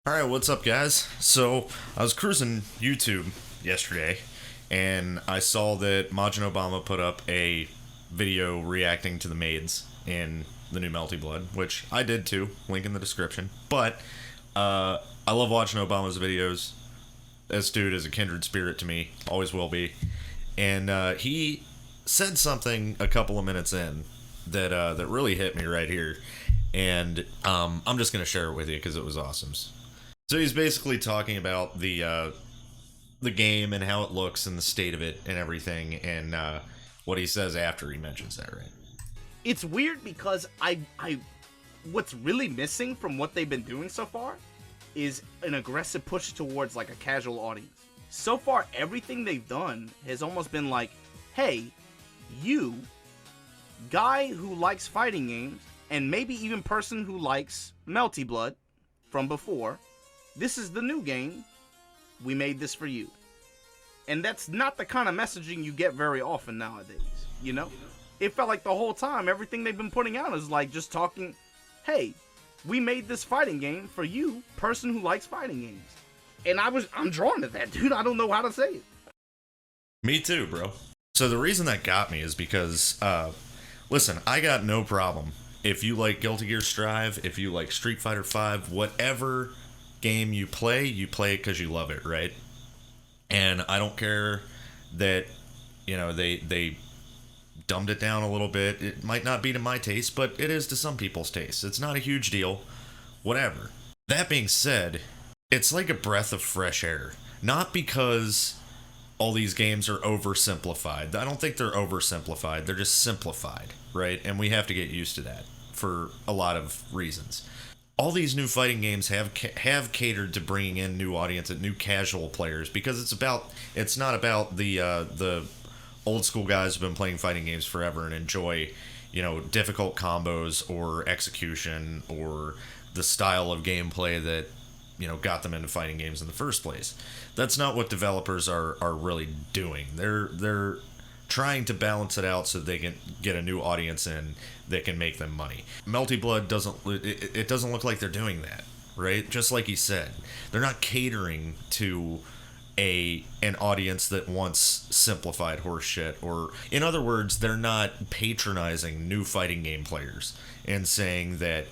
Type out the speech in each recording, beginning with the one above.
Alright, what's up, guys? So, I was cruising YouTube yesterday, and I saw that Majin Obama put up a video reacting to the maids in the new Melty Blood, which I did too, link in the description. But, I love watching Obama's videos. This dude is a kindred spirit to me, always will be. And, he said something a couple of minutes in that really hit me right here. And, I'm just gonna share it with you because it was awesome. So he's basically talking about the game and how it looks and the state of it and everything, and what he says after he mentions that, right? It's weird because what's really missing from what they've been doing so far is an aggressive push towards like a casual audience. So far, everything they've done has almost been like, hey, you, guy who likes fighting games, and maybe even person who likes Melty Blood from before, this is the new game. We made this for you. And that's not the kind of messaging you get very often nowadays, you know? It felt like the whole time, everything they've been putting out is like just talking, hey, we made this fighting game for you, person who likes fighting games. And I'm drawn to that, dude. I don't know how to say it. Me too, bro. So the reason that got me is because, listen, I got no problem. If you like Guilty Gear Strive, if you like Street Fighter 5, whatever game you play it because you love it, right? And I don't care that, they dumbed it down a little bit. It might not be to my taste, but it is to some people's taste. It's not a huge deal. Whatever. That being said, it's like a breath of fresh air. Not because all these games are oversimplified. I don't think they're oversimplified. They're just simplified, right? And we have to get used to that for a lot of reasons. All these new fighting games have catered to bringing in new audience and new casual players because it's not about the old school guys who've been playing fighting games forever and enjoy difficult combos or execution or the style of gameplay that got them into fighting games in the first place. That's not what developers are really doing. They're trying to balance it out so they can get a new audience in that can make them money. Melty Blood doesn't look like they're doing that, right? Just like he said, they're not catering to an audience that wants simplified horse shit, or in other words, they're not patronizing new fighting game players and saying that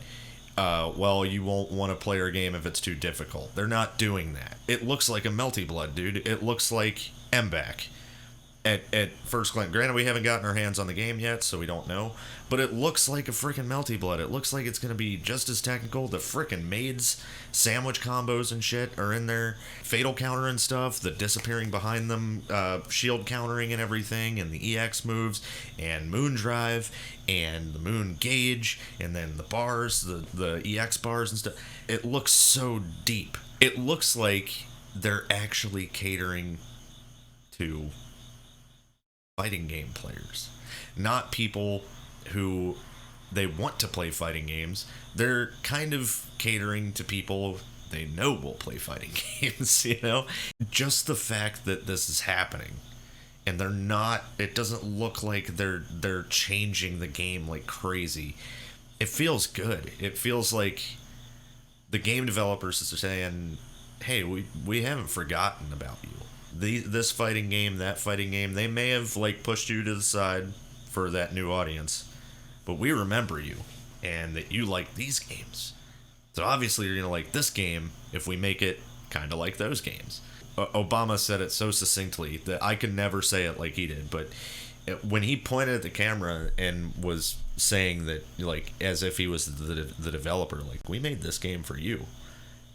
well, you won't want to play our game if it's too difficult. They're not doing that. It looks like a Melty Blood, dude. It looks like MBAC. At first glance, granted, we haven't gotten our hands on the game yet, so we don't know. But it looks like a freaking Melty Blood. It looks like it's going to be just as technical. The freaking maids, sandwich combos and shit are in there. Fatal counter and stuff. The disappearing behind them, shield countering and everything. And the EX moves. And Moon Drive. And the Moon Gauge. And then the bars, the EX bars and stuff. It looks so deep. It looks like they're actually catering to fighting game players, not people who they want to play fighting games. They're kind of catering to people they know will play fighting games, just the fact that this is happening and it doesn't look like they're changing the game like crazy. It feels good. It feels like the game developers are saying, hey, we haven't forgotten about you. This fighting game, that fighting game, they may have pushed you to the side for that new audience, but we remember you and that you like these games. So obviously you're gonna like this game if we make it kind of like those games. Obama said it so succinctly that I could never say it like he did, but when he pointed at the camera and was saying that as if he was the developer, we made this game for you,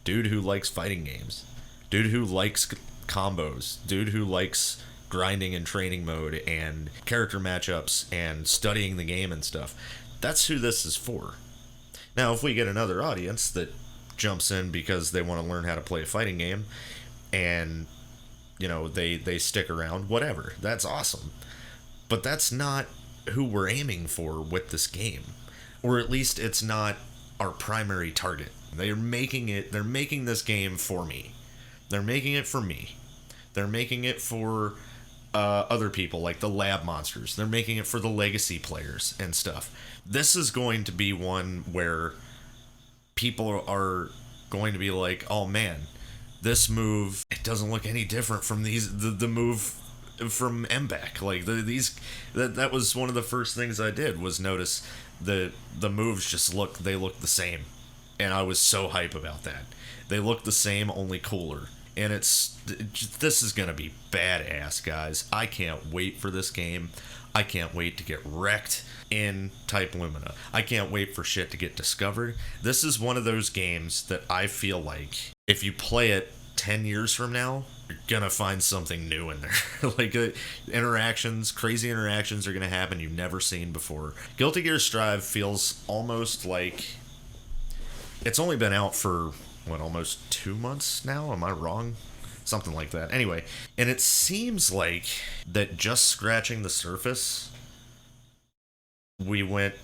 dude who likes fighting games, dude who likes combos, dude who likes grinding and training mode and character matchups and studying the game and stuff. That's who this is for. Now, if we get another audience that jumps in because they want to learn how to play a fighting game and they stick around, whatever, that's awesome. But that's not who we're aiming for with this game, or at least it's not our primary target. They're making this game for me. They're making it for me. They're making it for other people, like the lab monsters. They're making it for the legacy players and stuff. This is going to be one where people are going to be like, oh man, this move, it doesn't look any different from the move from Mbek. Like that was one of the first things I did was notice the moves just look the same, and I was so hype about that. They look the same, only cooler, and this is gonna be badass, guys. I can't wait for this game. I can't wait to get wrecked in Type Lumina. I can't wait for shit to get discovered. This is one of those games that I feel like if you play it 10 years from now, you're gonna find something new in there. Like crazy interactions are gonna happen you've never seen before. Guilty Gear Strive feels almost like it's only been out for almost 2 months now. Am I wrong? Something like that. Anyway, and it seems like that just scratching the surface, we went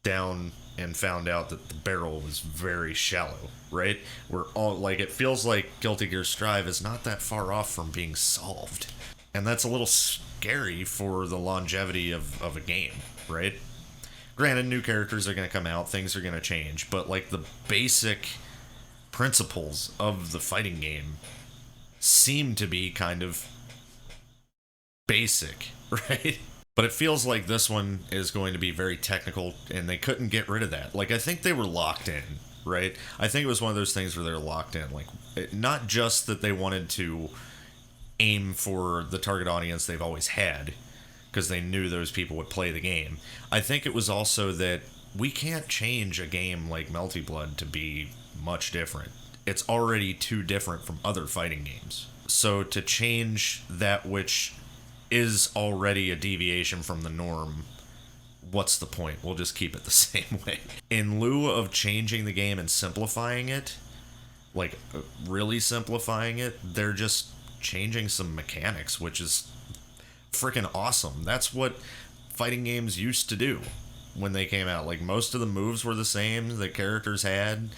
down and found out that the barrel was very shallow, right? We're all like, it feels like Guilty Gear Strive is not that far off from being solved. And that's a little scary for the longevity of a game, right? Granted, new characters are going to come out, things are going to change, but like the basic principles of the fighting game seem to be kind of basic, right? But it feels like this one is going to be very technical, and they couldn't get rid of that. Like, I think they were locked in, right? I think it was one of those things where they're locked in. Like, not just that they wanted to aim for the target audience they've always had, because they knew those people would play the game. I think it was also that we can't change a game like Melty Blood to be much different. It's already too different from other fighting games. So to change that which is already a deviation from the norm, what's the point? We'll just keep it the same way. In lieu of changing the game and simplifying it, like really simplifying it, they're just changing some mechanics, which is freaking awesome. That's what fighting games used to do when they came out. Like, most of the moves were the same the characters had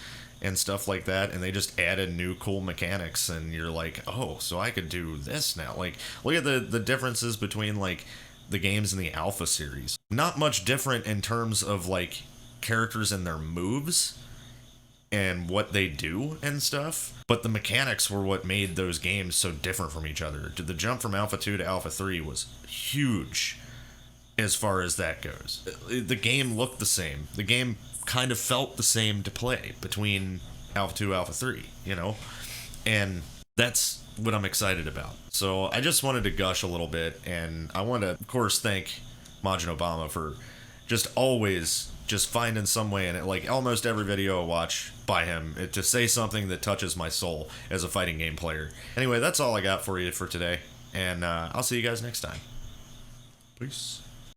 and stuff like that, and they just added new cool mechanics, and you're like, oh, so I could do this now. Like, look at the differences between like the games in the Alpha series. Not much different in terms of like characters and their moves and what they do and stuff, but the mechanics were what made those games so different from each other. The jump from Alpha 2 to Alpha 3 was huge as far as that goes. The game looked the same. The game kind of felt the same to play between Alpha 2 Alpha 3, you know? And that's what I'm excited about. So I just wanted to gush a little bit, and I want to, of course, thank Majin Obama for just always just finding some way in it. Like, almost every video I watch by him, to say something that touches my soul as a fighting game player. Anyway, that's all I got for you for today, and I'll see you guys next time. Peace.